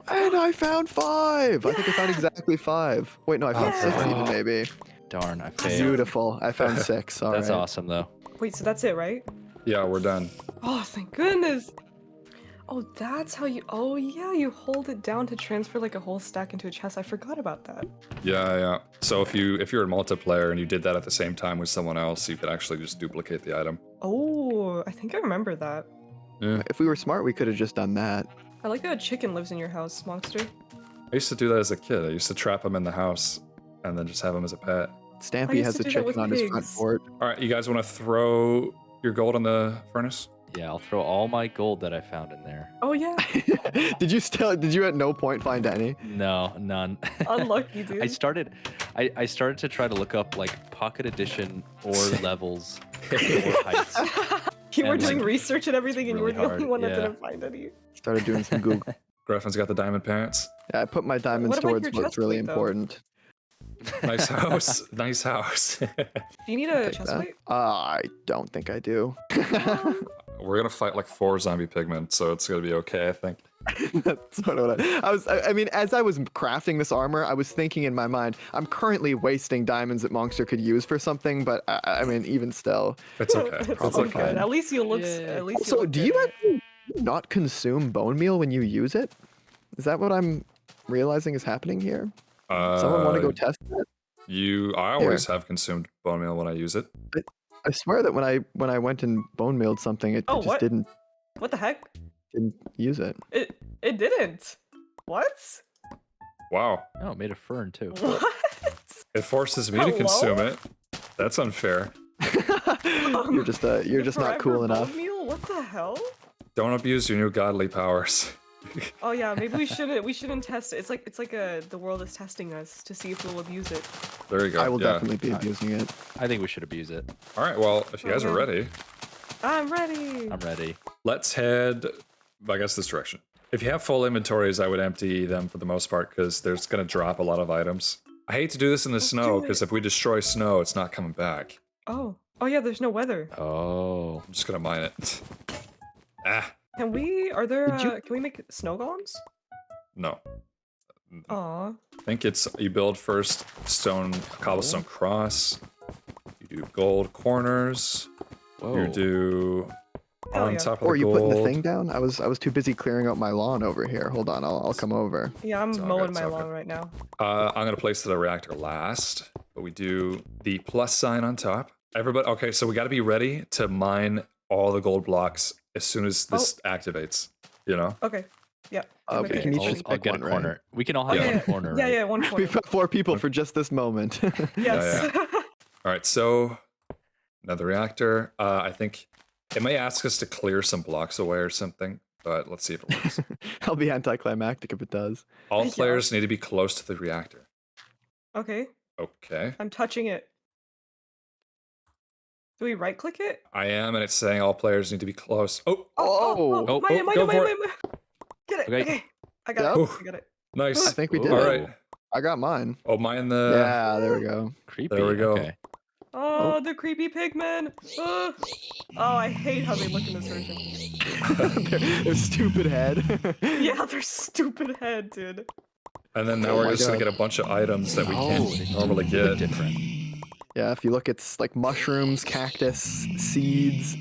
And I found 5. I think I found exactly 5. Wait, no, I found 6 Yeah. even maybe. Darn, I failed. Beautiful. I found 6. All That's right. awesome though. Wait, so that's it, right? yeah, we're done. Oh, thank goodness. Oh, that's how you. Oh yeah, you hold it down to transfer like a whole stack into a chest. I forgot about that. Yeah, yeah. So if you're in multiplayer and you did that at the same time with someone else, you could actually just duplicate the item. Oh, I think I remember that. Yeah. If we were smart, we could have just done that. I like that a chicken lives in your house, monster. I used to do that as a kid. I used to trap him in the house and then just have him as a pet. Stampy used has to a do that with chicken on his front pigs. porch. All right, you guys want to throw your gold in the furnace? Yeah, I'll throw all my gold that I found in there. Oh yeah, Did you at no point find any? No, none. unlucky dude. I started to try to look up like Pocket Edition or levels or heights. You were and, doing like, research and everything, and you were really the only hard, one that yeah. didn't find any. Started doing some Google. Griffin's got the diamond pants. Yeah, I put my diamonds What about towards your what's chest really plate, though? important. Nice house. Nice house. Do you need a Take chest that. plate? I don't think I do. We're gonna fight like 4 zombie pigmen, so it's gonna be okay, I think. That's sort of what I mean, as I was crafting this armor, I was thinking in my mind, I'm currently wasting diamonds that Monster could use for something, but I mean, even still. It's okay. It's It's all okay. good. At least you look. Yeah. At least you So, look do good you in it. actually not consume bone meal when you use it? Is that what I'm realizing is happening here? Someone want to go test it? I always have consumed bone meal when I use it. I swear that when I went and bone mealed something, it Oh, just what? didn't What the heck? use it. It didn't. What? Wow. Oh, it made a fern too. What? It forces me to Hello? consume it. That's unfair. You're just not Forever cool bone enough. Meal? What the hell? Don't abuse your new godly powers. Oh yeah, maybe we shouldn't test it. It's like the world is testing us to see if we'll abuse it. There you go. I will yeah. definitely be abusing it. I think we should abuse it. All right, well, if you guys are Okay. ready, I'm ready. I'm ready. let's head, I guess, this direction. If you have full inventories, I would empty them for the most part because there's going to drop a lot of items. I hate to do this in the Let's snow do because it. if we destroy snow, it's not coming back. Oh yeah, there's no weather. Oh. I'm just going to mine it. Ah, Can we? Are there? Did you- Can we make snow golems? no. Aw. I think it's, you build first cobblestone cross. You do gold corners. Whoa. You do Hell on yeah. top of Or are the you gold. putting the thing down? I was too busy clearing out my lawn over here. Hold on, I'll come over. Yeah, I'm It's all mowing good, my it's all lawn good. right now. I'm gonna place the reactor last, but we do the plus sign on top. Everybody, okay, so we got to be ready to mine all the gold blocks as soon as this activates. You know, Okay. Yeah. Okay, Okay. can you I'll, just I'll pick get one, a right? corner. We can all have Yeah. one corner, Yeah, right? yeah, one corner. We've got 4 people for just this moment. Yes. all right. So another reactor. I think it may ask us to clear some blocks away or something, but let's see if it works. I'll be anticlimactic if it does. All Yeah. players need to be close to the reactor. Okay. Okay, I'm touching it. Do we right click it? I am, and it's saying all players need to be close. Oh, Oh, Oh, mine, mine, go mine, for mine, mine. Get it. Okay. Okay. I got Yep. it. Oof. I got it. nice. I think we Ooh. did All it. right. I got mine. Oh, mine the. Yeah, there we go. Creepy. There we go. Okay. Oh, the creepy pigmen. Oh, I hate how they look in this version. Their stupid head. Yeah, their stupid head, dude. And then now Oh we're my just gonna God. get a bunch of items that we Oh, can't they normally do look get. different. Yeah, if you look, it's like mushrooms, cactus, seeds.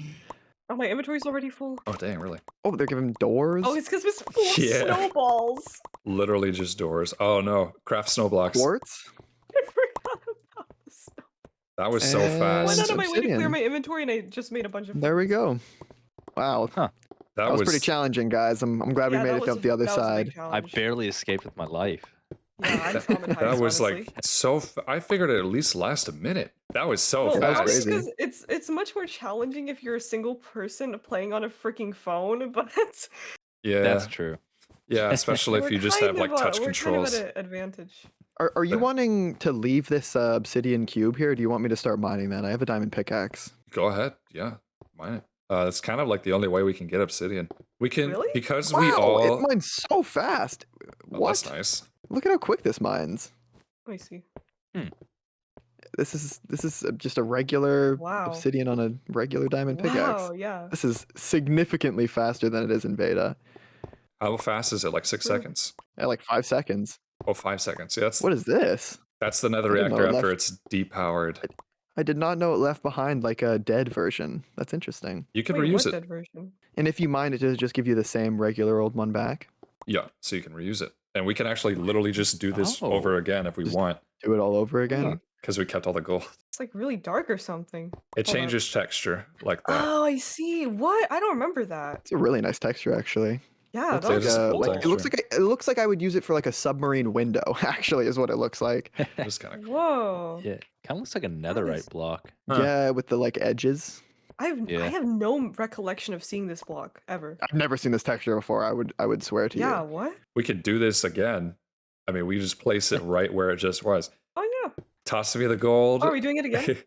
Oh, my inventory's already full. Oh dang, really? Oh, they're giving doors. Oh, it's because it's full of Yeah. snowballs. Literally just doors. Oh no, craft snow blocks. Quartz. I forgot about the snow. That was so And- I went fast. out of my way to clear obsidian. my inventory and I just made a bunch of. There we go. Wow, Huh. that was pretty challenging, guys. I'm glad we Yeah, made that it was up the other that was a big side. I challenge. barely escaped with my life. Yeah, I'm traumatized. That was honestly. like so. I figured it at least last a minute. That was so Well, That's fast. crazy. because it's much more challenging if you're a single person playing on a freaking phone, but Yeah, That's true. yeah. Especially if we're you just have kind like of, touch we're controls. Kind of at an advantage. Are you But- wanting to leave this obsidian cube here? Or do you want me to start mining that? I have a diamond pickaxe. Go ahead. Yeah, mine it. It's kind of like the only way we can get obsidian. We can Really? because Wow, we all. it mines so fast. Oh, What? that's nice. Look at how quick this mines. Let me see. This is just a regular Wow. obsidian on a regular diamond pickaxe. Wow, yeah. This is significantly faster than it is in beta. How fast is it? Like 6 Sure. seconds? At like 5 seconds. Oh, 5 seconds. Yeah, What is this? that's the Nether I didn't know Reactor it after left- it's depowered. I did not know it left behind like a dead version. That's interesting. You can Wait, reuse what it. dead version? And if you mine it, does it just give you the same regular old one back? Yeah, so you can reuse it. And we can actually literally just do this Oh. over again if we Just- want, Do it all over again? because we kept all the gold. It's like really dark or something. It Hold on. changes texture like that. Oh, I see. What? I don't remember that. It's a really nice texture, actually. Yeah, Let's that say was it's cool. Like it looks like it looks like I would use it for like a submarine window. Actually, is what it looks like. Just kind of Whoa. Yeah, kind of looks like a netherite is- block. Huh. Yeah, with the like edges. I Yeah. have no recollection of seeing this block ever. I've never seen this texture before. I would swear to Yeah, you. what? we could do this again. I mean, we just place it right where it just was. Oh yeah. Toss me the gold. Oh, are we doing it again?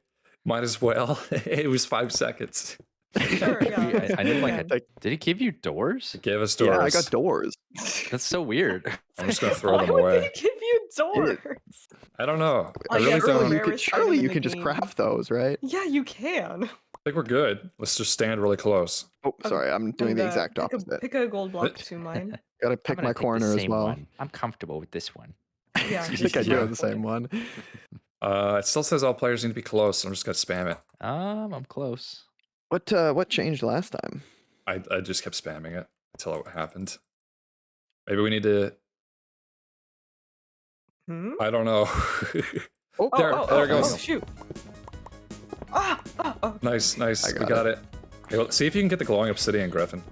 Might as well. It was 5 seconds. Sure, yeah. I need like Yeah. a. Did he give you doors? It gave us doors. Yeah, I got doors. That's so weird. I'm just gonna throw Why them would away. they give you doors? I don't know. I Oh, really yeah, don't. really you rarest could, item surely in you the can just game. craft those, right? Yeah, you can. I think we're good. Let's just stand really close. Oh, sorry, I'm doing the And, exact pick opposite. Pick a gold block to mine. Gotta pick my corner as well. I'm comfortable with this one. Yeah. I just think I pick do my have the same corner. one. It still says all players need to be close. So I'm just gonna spam it. I'm close. What changed last time? I just kept spamming it until it happened. Maybe we need to. Hmm? I don't know. Oh, There- there it goes. Oh, shoot. Oh. Nice. I We got got it. Okay, well, see if you can get the glowing obsidian, Griffin.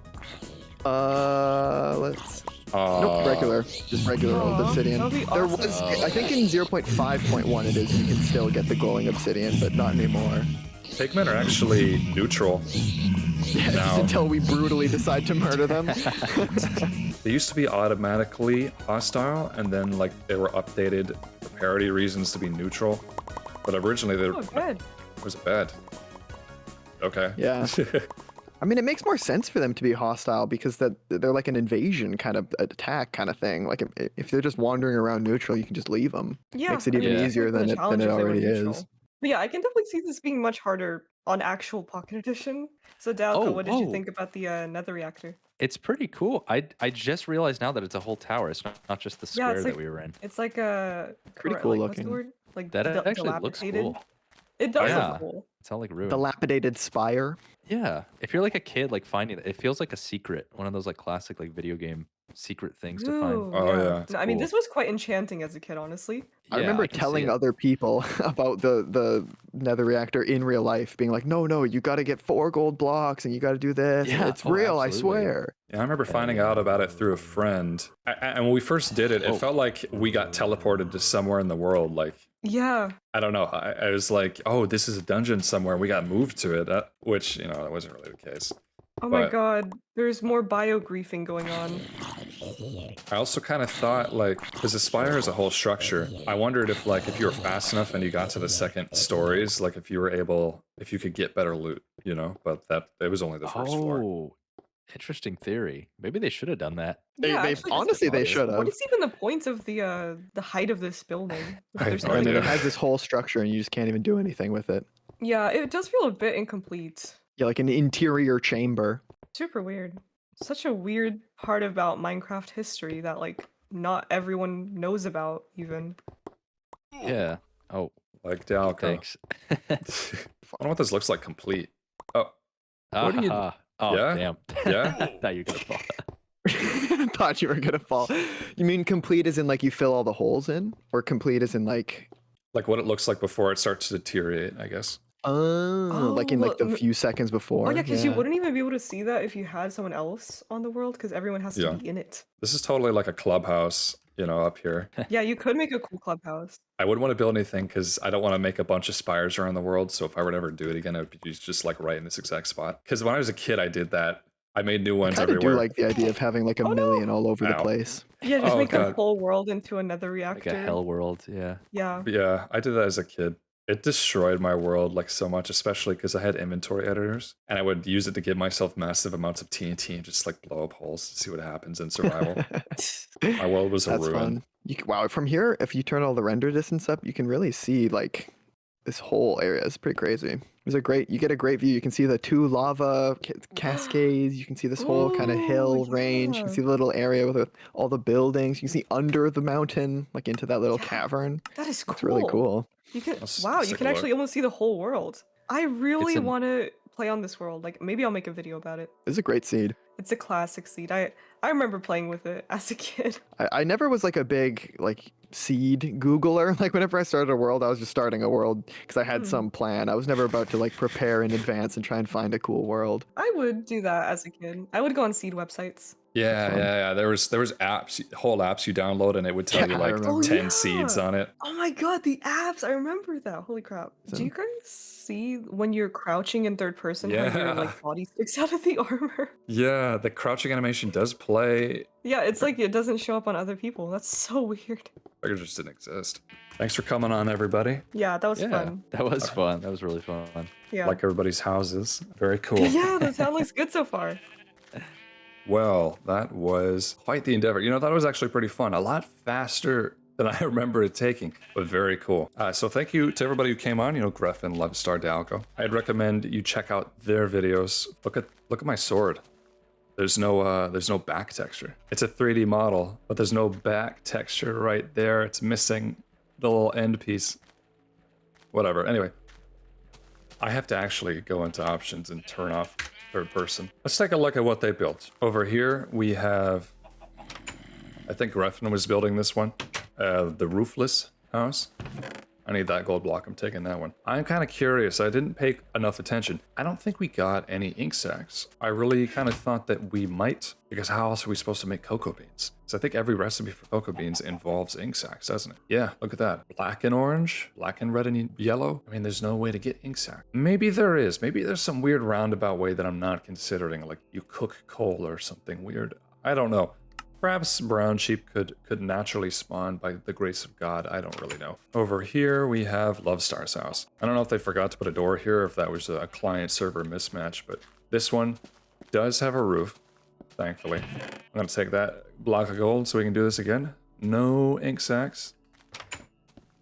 Let's. Nope, regular. Just regular old Aw, obsidian. that'd be There awesome. was, I think in 0.5.1 it is you can still get the glowing obsidian, but not anymore. Pigmen are actually neutral. Just Now, until we brutally decide to murder them. they used to be automatically hostile, and then like they were updated for parity reasons to be neutral. But originally they Oh, good. was it bad? Okay. Yeah. I mean, it makes more sense for them to be hostile because they're like an invasion kind of attack kind of thing. Like if they're just wandering around neutral, you can just leave them. Yeah, Makes it I mean, even Yeah. easier definitely than a challenge it if they were already neutral. is. But yeah, I can definitely see this being much harder on actual Pocket Edition. So Dalco, Oh, what did you whoa. think about the Nether Reactor? It's pretty cool. I just realized now that it's a whole tower. It's not just the Yeah, square it's that like- we were in. It's like a Pretty like, cool what's the looking. word? Like That actually looks dilapidated. cool. It does Yeah. look cool. It's all like ruined. Dilapidated spire. Yeah. If you're like a kid, like finding it feels like a secret. One of those like classic like video game secret things to find. Ooh, Oh, yeah. No, I mean, Cool. this was quite enchanting as a kid, honestly. I Yeah, remember can see telling it. other people about the Nether Reactor in real life, being like, no, you got to get 4 gold blocks and you got to do this. and Yeah, it's oh, real, I absolutely. swear. Yeah, I remember finding out about it through a friend. And when we first did it, it Oh. felt like we got teleported to somewhere in the world. Like, Yeah. I don't know. I was like, oh, this is a dungeon somewhere. We got moved to it, which, that wasn't really the case. Oh my But- god, there's more bio-griefing going on. I also kind of thought, like, because the spire is a whole structure, I wondered if, like, if you were fast enough and you got to the second stories, like, if you could get better loot, but it was only the first floor. Oh, interesting theory. Maybe they should have done that. They actually, honestly, they what is- should what have. is even the point of the height of this building? If I have there's no And nothing then it idea. else? has this whole structure and you just can't even do anything with it. Yeah, it does feel a bit incomplete. Yeah, like an interior chamber. Super weird. Such a weird part about Minecraft history that like not everyone knows about even. Yeah. Oh, Like Dalco. thanks. I don't know what this looks like complete. Oh, What do you- Ah, oh, Yeah? damn. Yeah? Now you're gonna fall. Thought you were gonna fall. You mean complete as in like you fill all the holes in? Or complete as in like like what it looks like before it starts to deteriorate, I guess. like in like the well, few seconds before? Oh yeah, because you wouldn't even be able to see that if you had someone else on the world, because everyone has to Yeah. be in it. This is totally like a clubhouse, up here. Yeah, you could make a cool clubhouse. I wouldn't want to build anything because I don't want to make a bunch of spires around the world. So if I were to ever do it again, it would be just like right in this exact spot. Because when I was a kid, I did that. I made new ones I kind of do everywhere. like the idea of having like a Oh, no. million all over the Ow. place. Yeah, just Oh, make God. a whole world into another Like reactor. a hell world. Yeah. Yeah. Yeah, I did that as a kid. It destroyed my world like so much, especially because I had inventory editors and I would use it to give myself massive amounts of TNT and just like blow up holes to see what happens in survival. My world was a That's ruin. fun. Wow, from here, if you turn all the render distance up, you can really see like this whole area. It's pretty crazy. You get a great view. You can see the 2 lava cascades. You can see this whole kind of hill Ooh, range. You can yeah. see the little area with all the buildings. You can see under the mountain, like into that little Yeah. cavern. That is cool. It's really cool. You can Let's wow, take you a can actually look. almost see the whole world. I really an- want to play on this world. Like maybe I'll make a video about it. It's a great seed. It's a classic seed. I remember playing with it as a kid. I never was like a big like seed Googler. Like whenever I started a world, I was just starting a world because I had some plan. I was never about to like prepare in advance and try and find a cool world. I would do that as a kid. I would go on seed websites. Yeah, fun. yeah. There was apps, whole apps you download, and it would tell Yeah, you I like remember. 10 Oh, yeah. seeds on it. Oh my god, the apps! I remember that. Holy crap! Do you guys see when you're crouching in third person how your Yeah. like body sticks out of the armor? Yeah, the crouching animation does play. Yeah, it's like it doesn't show up on other people. That's so weird. It just didn't exist. Thanks for coming on, everybody. Yeah, that was Yeah. fun. That was fun. That was really fun. Yeah. Like everybody's houses. Very cool. Yeah, the sound looks good so far. Well, that was quite the endeavor. That was actually pretty fun. A lot faster than I remember it taking, but very cool. So thank you to everybody who came on. Griffin, Lovestar, Dalco. I'd recommend you check out their videos. Look at my sword. There's no back texture. It's a 3D model, but there's no back texture right there. It's missing the little end piece. Whatever. Anyway, I have to actually go into options and turn off third person. Let's take a look at what they built. Over here we have, I think Griffin was building this one, the roofless house. I need that gold block. I'm taking that one. I'm kind of curious. I didn't pay enough attention. I don't think we got any ink sacs. I really kind of thought that we might, because how else are we supposed to make cocoa beans? So I think every recipe for cocoa beans involves ink sacs, doesn't it? Yeah, look at that. Black and orange, black and red and yellow. I mean, there's no way to get ink sac. Maybe there is. Maybe there's some weird roundabout way that I'm not considering, like you cook coal or something weird. I don't know. Perhaps brown sheep could naturally spawn by the grace of God. I don't really know. Over here, we have Lovestar's house. I don't know if they forgot to put a door here, or if that was a client-server mismatch, but this one does have a roof, thankfully. I'm going to take that block of gold so we can do this again. No ink sacs.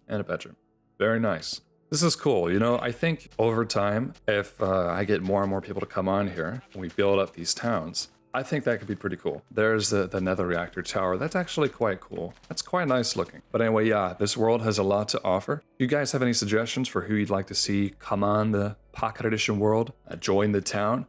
And a bedroom. Very nice. This is cool. You know, I think over time, if I get more and more people to come on here, and we build up these towns, I think that could be pretty cool. There's the Nether Reactor tower. That's actually quite cool. That's quite nice looking. But anyway, yeah, this world has a lot to offer. If you guys have any suggestions for who you'd like to see come on the Pocket Edition world, join the town,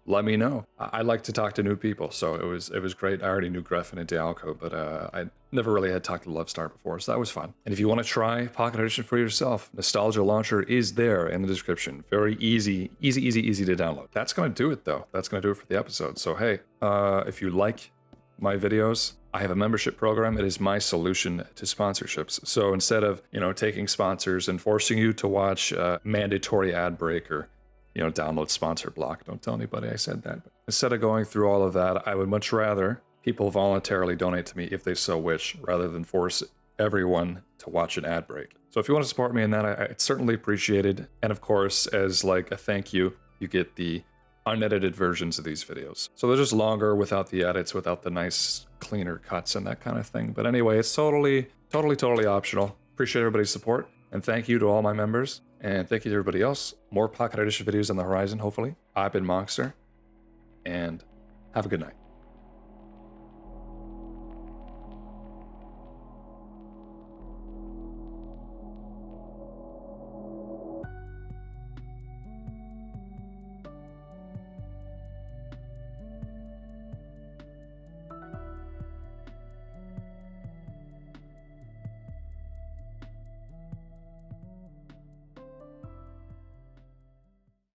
let me know. I like to talk to new people, so it was great. I already knew Griffin and Dialco, but I never really had talked to Lovestar before, so that was fun. And if you want to try Pocket Edition for yourself, Nostalgia Launcher is there in the description. Very easy to download. That's going to do it, though. That's going to do it for the episode. So hey, if you like my videos, I have a membership program. It is my solution to sponsorships. So instead of, taking sponsors and forcing you to watch mandatory ad break or download sponsor block. Don't tell anybody I said that. But instead of going through all of that, I would much rather people voluntarily donate to me if they so wish, rather than force everyone to watch an ad break. So if you want to support me in that, it's certainly appreciated. And of course, as like a thank you, you get the unedited versions of these videos. So they're just longer without the edits, without the nice cleaner cuts and that kind of thing. But anyway, it's totally optional. Appreciate everybody's support. And thank you to all my members. And thank you to everybody else. More Pocket Edition videos on the horizon, hopefully. I've been Monster. And have a good night.